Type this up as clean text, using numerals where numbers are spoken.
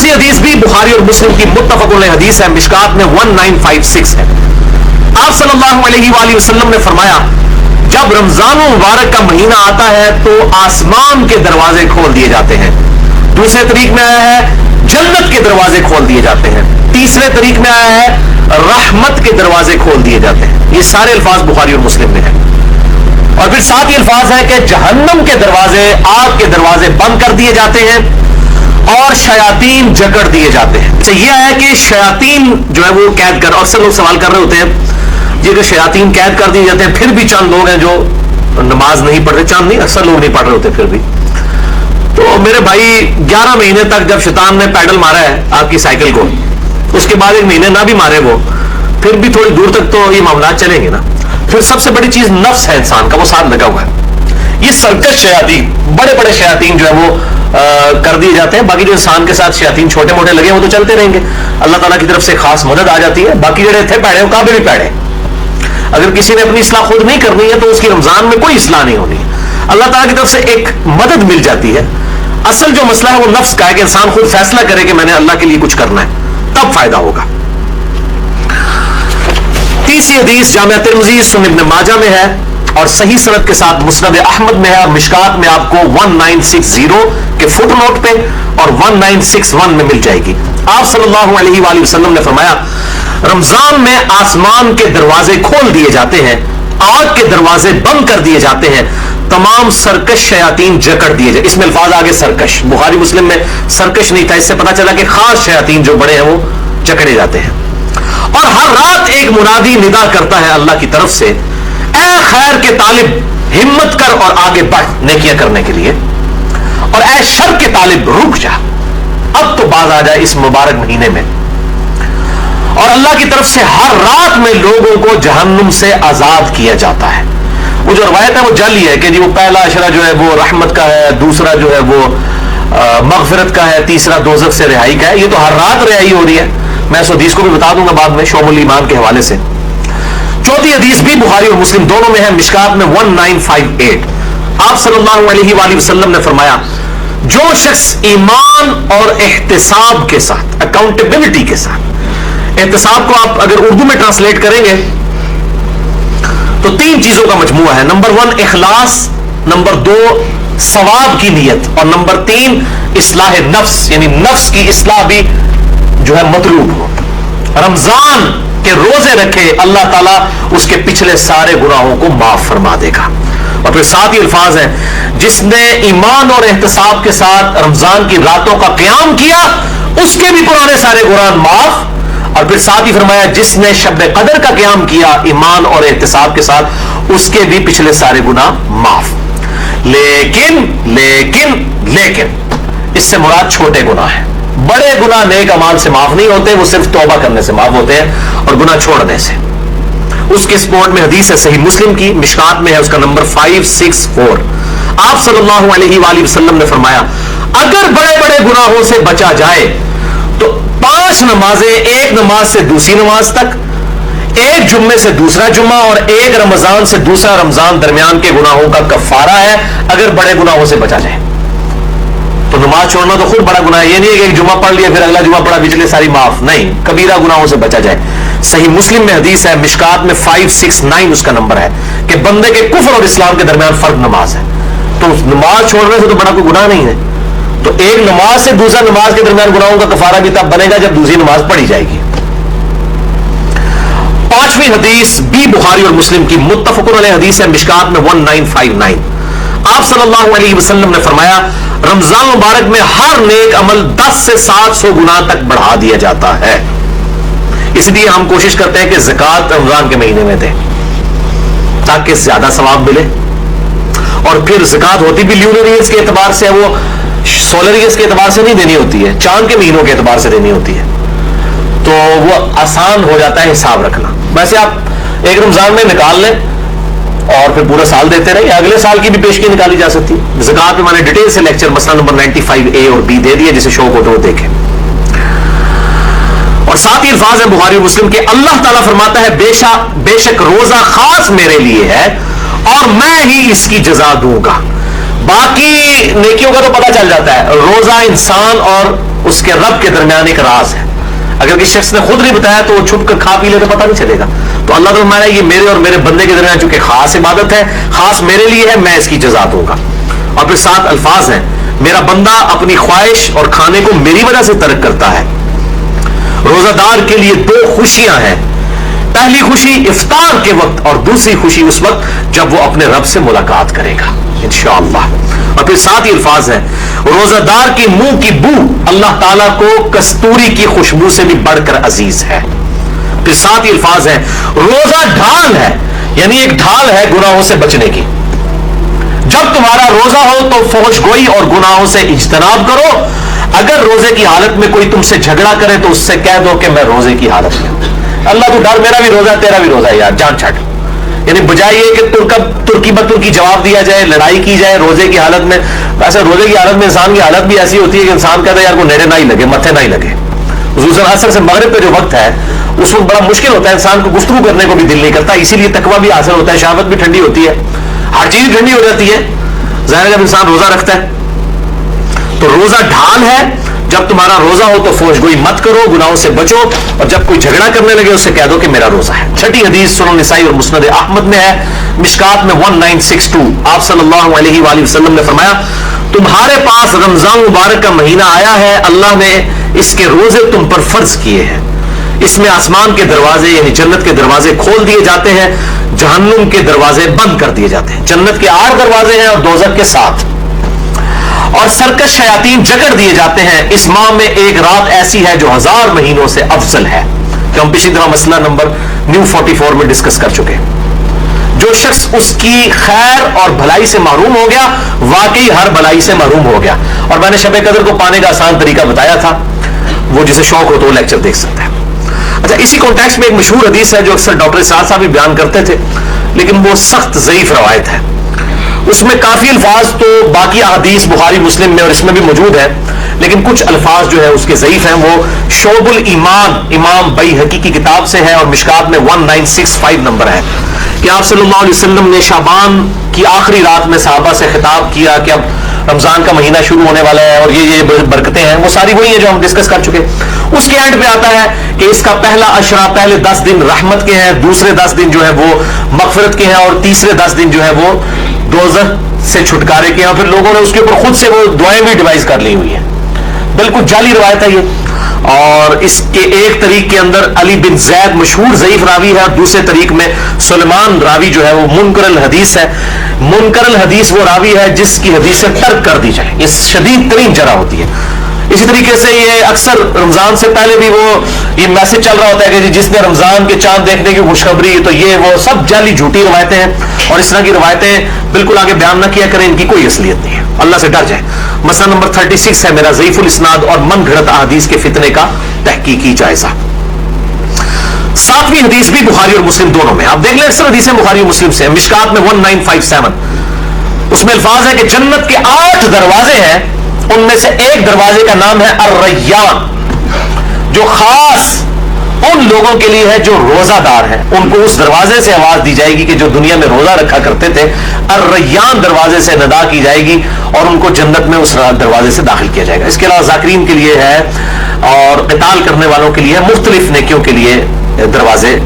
تیسری حدیث بھی بخاری اور مسلم کی متفق علیہ حدیث ہے, مشکات میں 1956 ہے. آپ صلی اللہ علیہ وآلہ وسلم نے فرمایا جب رمضان مبارک کا مہینہ آتا ہے تو آسمان کے دروازے کھول دیے جاتے ہیں. دوسرے طریق میں آیا ہے جنت کے دروازے کھول دیے جاتے ہیں. تیسرے طریق میں آیا ہے رحمت کے دروازے کھول دیے جاتے ہیں. یہ سارے الفاظ بخاری اور مسلم میں ہیں. اور پھر ساتھ یہ الفاظ ہے کہ جہنم کے دروازے, آگ کے دروازے بند کر دیے جاتے ہیں اور شیاطین جکڑ دیے جاتے ہیں. تو یہ ہے کہ شیاطین جو ہے وہ قید کر, اور اکثر لوگ سوال کر رہے ہوتے ہیں یہ کہ شیاطین قید کر دیے جاتے ہیں, پھر بھی چند لوگ ہیں جو نماز نہیں پڑھ رہے, چند نہیں اکثر لوگ نہیں پڑھ رہے ہوتے پھر بھی. تو میرے بھائی 11 مہینے تک جب شیطان نے پیڈل مارا ہے آپ کی سائیکل کو, اس کے بعد 1 مہینے نہ بھی مارے وہ, پھر بھی تھوڑی دور تک تو یہ معاملات چلیں گے نا. پھر سب سے بڑی چیز نفس ہے انسان کا, وہ ساتھ لگا ہوا ہے. یہ سرکش شیاطین, بڑے بڑے شیاطین جو ہے وہ کر دیے جاتے ہیں. باقی جو انسان کے ساتھ شیاطین چھوٹے موٹے لگے وہ تو چلتے رہیں گے, اللہ تعالیٰ کی طرف سے خاص مدد آ جاتی ہے. باقی جڑے تھے پیڑے وہ کعبے بھی پیڑے. اگر کسی نے اپنی اصلاح خود نہیں کرنی ہے تو اس کی رمضان میں کوئی اصلاح نہیں ہونی. اللہ تعالیٰ کی طرف سے ایک مدد مل جاتی ہے. اصل جو مسئلہ ہے وہ نفس کا ہے کہ انسان خود فیصلہ کرے کہ میں نے اللہ کے لیے کچھ کرنا ہے, تب فائدہ ہوگا. تیسری حدیث جامعہ ترمذی سنن ابن ماجہ میں ہے اور صحیح سند کے ساتھ مسند احمد میں ہے, اور مشکات میں آپ کو 1960 کے فٹ نوٹ پہ اور 1961 میں مل جائے گی. آپ صلی اللہ علیہ وآلہ وسلم نے فرمایا رمضان میں آسمان کے دروازے کھول دیے جاتے ہیں, آگ کے دروازے بند کر دیے جاتے ہیں, تمام سرکش شیاطین جکڑ دیے جاتے. اس میں الفاظ آگے سرکش, بخاری مسلم میں سرکش نہیں تھا, اس سے پتا چلا کہ خاص شیاطین جو بڑے ہیں وہ جکڑے جاتے ہیں. اور ہر رات ایک منادی ندا کرتا ہے اللہ کی طرف سے, اے خیر کے طالب ہمت کر اور آگے بڑھ نیکیاں کرنے کے لیے, اور اے شر کے طالب رک جا, اب تو باز آ جائے اس مبارک مہینے میں. اور اللہ کی طرف سے ہر رات میں لوگوں کو جہنم سے آزاد کیا جاتا ہے. وہ جو روایت ہے وہ جعلی ہے کہ جی وہ پہلا اشرہ جو ہے وہ رحمت کا ہے, دوسرا جو ہے وہ مغفرت کا ہے, تیسرا دوزخ سے رہائی کا ہے. یہ تو ہر رات رہائی ہو رہی ہے. میں اس حدیث کو بھی بتا دوں گا بعد میں شعب الایمان کے حوالے سے. چوتھی حدیث بھی بخاری اور مسلم دونوں میں ہے, مشکات میں 1958. آپ صلی اللہ علیہ وآلہ وسلم نے فرمایا جو شخص ایمان اور احتساب کے ساتھ, اکاؤنٹیبلٹی کے ساتھ, احتساب کو آپ اگر اردو میں ٹرانسلیٹ کریں گے تو 3 چیزوں کا مجموعہ ہے. نمبر 1 اخلاص, نمبر 2 ثواب کی نیت, اور نمبر 3 اصلاح نفس, یعنی نفس کی اصلاح بھی جو ہے مطلوب ہو. رمضان کے روزے رکھے اللہ تعالیٰ اس کے پچھلے سارے گناہوں کو معاف فرما دے گا. اور پھر ساتھ ہی الفاظ ہیں جس نے ایمان اور احتساب کے ساتھ رمضان کی راتوں کا قیام کیا اس کے بھی پرانے سارے گناہ معاف. اور پھر ساتھ ہی فرمایا جس نے شب قدر کا قیام کیا ایمان اور احتساب کے ساتھ اس کے بھی پچھلے سارے گناہ معاف. لیکن لیکن لیکن اس سے مراد چھوٹے گناہ ہیں. بڑے گناہ نیک اعمال سے معاف نہیں ہوتے, وہ صرف توبہ کرنے سے معاف ہوتے ہیں اور گناہ چھوڑنے سے. اس کے سپورٹ میں حدیث ہے صحیح مسلم کی, مشکات میں ہے, اس کا نمبر 564. آپ صلی اللہ علیہ وآلہ وسلم نے فرمایا اگر بڑے بڑے گناہوں سے بچا جائے تو 5 نمازیں, ایک نماز سے دوسری نماز تک, ایک جمعے سے دوسرا جمعہ, اور ایک رمضان سے دوسرا رمضان درمیان کے گناہوں کا کفارہ ہے اگر بڑے گناہوں سے بچا جائے. تو نماز چھوڑنا تو خود بڑا گناہ ہے, یہ نہیں ہے کہ ایک جمعہ پڑھ لیا پھر اگلا جمعہ پڑھا پچھلے ساری معاف, نہیں, کبیرہ گناہوں سے بچا جائے. صحیح مسلم میں حدیث ہے, مشکات میں 569 اس کا نمبر ہے کہ بندے کے کفر اور اسلام کے درمیان فرق نماز ہے. تو نماز چھوڑنے سے تو بڑا کوئی گناہ نہیں ہے. تو ایک نماز سے دوسرا نماز کے درمیان گناہوں کا کفارہ بھی تب بنے گا جب دوسری نماز پڑھی جائے گی. 5ویں حدیث بھی بخاری اور مسلم کی متفق علیہ حدیث ہے, مشکات میں 1959. آپ صلی اللہ علیہ وسلم نے فرمایا رمضان مبارک میں ہر نیک عمل 10 سے 700 گنا تک بڑھا دیا جاتا ہے. اس لیے ہم کوشش کرتے ہیں کہ زکوٰۃ رمضان کے مہینے میں دیں تاکہ زیادہ ثواب ملے. اور پھر زکوٰۃ ہوتی بھی لیونر ایئرز کے اعتبار سے, وہ سولر ایئرز کے اعتبار سے نہیں دینی ہوتی ہے, چاند کے مہینوں کے اعتبار سے دینی ہوتی ہے. تو وہ آسان ہو جاتا ہے حساب رکھنا. ویسے آپ ایک رمضان میں نکال لیں اور پھر پورا سال دیتے رہے, اگلے سال کی بھی پیشگی نکالی جا سکتی ہے. زکوٰۃ میں میں نے ڈیٹیل سے لیکچر مسئلہ نمبر 95A اور B دے دیا, جسے شوق ہو تو وہ دیکھیں. اور ساتھ ہی الفاظ ہیں بخاری و مسلم کے, اللہ تعالیٰ فرماتا ہے بے شک روزہ خاص میرے لیے ہے اور میں ہی اس کی جزا دوں گا. باقی نیکیوں کا تو پتہ چل جاتا ہے, روزہ انسان اور اس کے رب کے درمیان ایک راز ہے. اگر کسی شخص نے خود نہیں بتایا تو وہ چھپ کر کھا پی لے تو پتہ نہیں چلے گا. تو اللہ تعالیٰ فرمایا یہ میرے اور میرے بندے کے درمیان چونکہ خاص عبادت ہے, خاص میرے لیے ہے, میں اس کی جزا دوں گا. اور پھر 7 الفاظ ہیں, میرا بندہ اپنی خواہش اور کھانے کو میری وجہ سے ترک کرتا ہے. روزہ دار کے لیے 2 خوشیاں ہیں, پہلی خوشی افطار کے وقت اور دوسری خوشی اس وقت جب وہ اپنے رب سے ملاقات کرے گا انشاءاللہ. اور پھر 7 الفاظ ہیں, روزہ دار کی منہ کی بو اللہ تعالیٰ کو کستوری کی خوشبو سے بھی بڑھ کر عزیز ہے. پھر 7 الفاظ ہیں, روزہ ڈھال ہے, یعنی ایک ڈھال ہے گناہوں سے بچنے کی. جب تمہارا روزہ ہو تو فحش گوئی اور گناہوں سے اجتناب کرو. اگر روزے کی حالت میں کوئی تم سے جھگڑا کرے تو اس سے کہہ دو کہ میں روزے کی حالت میں ہوں. اللہ تو ڈر, میرا بھی روزہ ہے, تیرا بھی روزہ ہے یار, جان چھٹ. یعنی بجائے یہ کہ ترکی بترکی جواب دیا جائے, لڑائی کی جائے روزے کی حالت میں. ویسے روزے کی حالت میں انسان کی حالت بھی ایسی ہوتی ہے کہ انسان کہتا ہے یار کو نیڑے نہ ہی لگے, متھے نہ ہی لگے. حضور عصر سے مغرب پہ جو وقت ہے اس وقت بڑا مشکل ہوتا ہے, انسان کو گفتگو کرنے کو بھی دل نہیں کرتا, اسی لیے تقویٰ بھی حاصل ہوتا ہے, شہوت بھی ٹھنڈی ہوتی ہے, ہر چیز ٹھنڈی ہو جاتی ہے. ظاہر جب انسان روزہ رکھتا ہے تو روزہ ڈھال ہے. جب تمہارا روزہ ہو تو فحش گوئی مت کرو, گناہوں سے بچو, اور جب کوئی جھگڑا کرنے لگے اس سے کہہ دو کہ میرا روزہ ہے. 6 حدیث سنن نسائی اور مسند احمد میں ہے, مشکات میں 1962. آپ صلی اللہ علیہ وآلہ وسلم نے فرمایا, تمہارے پاس رمضان مبارک کا مہینہ آیا ہے, اللہ نے اس کے روزے تم پر فرض کیے ہیں. اس میں آسمان کے دروازے یعنی جنت کے دروازے کھول دیے جاتے ہیں, جہنم کے دروازے بند کر دیے جاتے ہیں. جنت کے 8 دروازے ہیں اور دوزخ کے 7, اور سرکش شیاطین جکڑ دیے جاتے ہیں. اس ماہ میں ایک رات ایسی ہے جو 1000 مہینوں سے افضل ہے, کہ ہم پچھلی دفعہ مسئلہ نمبر نیو 44 میں ڈسکس کر چکے. جو شخص اس کی خیر اور بھلائی سے محروم ہو گیا واقعی ہر بھلائی سے محروم ہو گیا. اور میں نے شب قدر کو پانے کا آسان طریقہ بتایا تھا, وہ جسے شوق ہو تو وہ لیکچر دیکھ سکتا ہے. اچھا, اسی کانٹیکسٹ میں ایک مشہور حدیث ہے جو اکثر ڈاکٹر اسحاق صاحب بھی بیان کرتے تھے, لیکن وہ سخت ضعیف روایت ہے. اس میں کافی الفاظ تو باقی احادیث بخاری مسلم میں اور اس میں بھی موجود ہے, لیکن کچھ الفاظ جو ہے اس کے ضعیف ہیں. وہ شعب الایمان امام بیہقی کی کتاب سے ہے, اور مشکات میں 1965 نمبر ہے, کہ آپ صلی اللہ علیہ وسلم نے شعبان کی آخری رات میں صحابہ سے خطاب کیا کہ اب رمضان کا مہینہ شروع ہونے والا ہے اور یہ برکتیں ہیں. وہ ساری وہی ہیں جو ہم ڈسکس کر چکے. اس کے اینڈ پہ آتا ہے کہ اس کا پہلا عشرہ, پہلے 10 دن رحمت کے ہیں, دوسرے 10 دن جو ہے وہ مغفرت کے ہیں, اور تیسرے 10 دن جو ہے وہ دوزخ سے چھٹکارے کے ہیں. اور پھر لوگوں نے اس کے اوپر خود سے وہ دعائیں بھی ڈیوائز کر لی ہوئی ہیں. بالکل جعلی روایت ہے یہ. اور اس کے ایک طریق کے اندر علی بن زید مشہور ضعیف راوی ہے, اور دوسرے طریق میں سلیمان راوی جو ہے وہ منکر الحدیث ہے. منکر الحدیث وہ راوی ہے جس کی حدیثیں ترک کر دی جائے, یہ شدید ترین جرح ہوتی ہے. اسی طریقے سے یہ اکثر رمضان سے پہلے بھی وہ یہ میسج چل رہا ہوتا ہے کہ جس نے رمضان کے چاند دیکھنے کی خوشخبری, تو یہ وہ سب جعلی جھوٹی روایتیں ہیں, اور اس طرح کی روایتیں بالکل آگے بیان نہ کیا کریں, ان کی کوئی اصلیت نہیں ہے, اللہ سے ڈر جائے. مسئلہ نمبر 36 ہے میرا ضعیف الاسناد اور من گھڑت احادیث کے فتنے کا تحقیقی جائزہ. 7ویں حدیث بھی بخاری اور مسلم دونوں میں, آپ دیکھ لیں اکثر حدیثیں بخاری اور مسلم سے ہیں. مشکات میں 1957 اس میں الفاظ ہے کہ جنت کے 8 دروازے ہیں, ان میں سے ایک دروازے کا نام ہے الریان, جو خاص ان لوگوں کے لیے ہے جو روزہ دار ہیں. ان کو اس دروازے سے آواز دی جائے گی کہ جو دنیا میں روزہ رکھا کرتے تھے, الریان دروازے سے ندا کی جائے گی, اور ان کو جنت میں اس دروازے سے داخل کیا جائے گا. اس کے علاوہ ذاکرین کے لیے ہے, اور قتال کرنے والوں کے لیے, مختلف نیکیوں کے لیے دروازے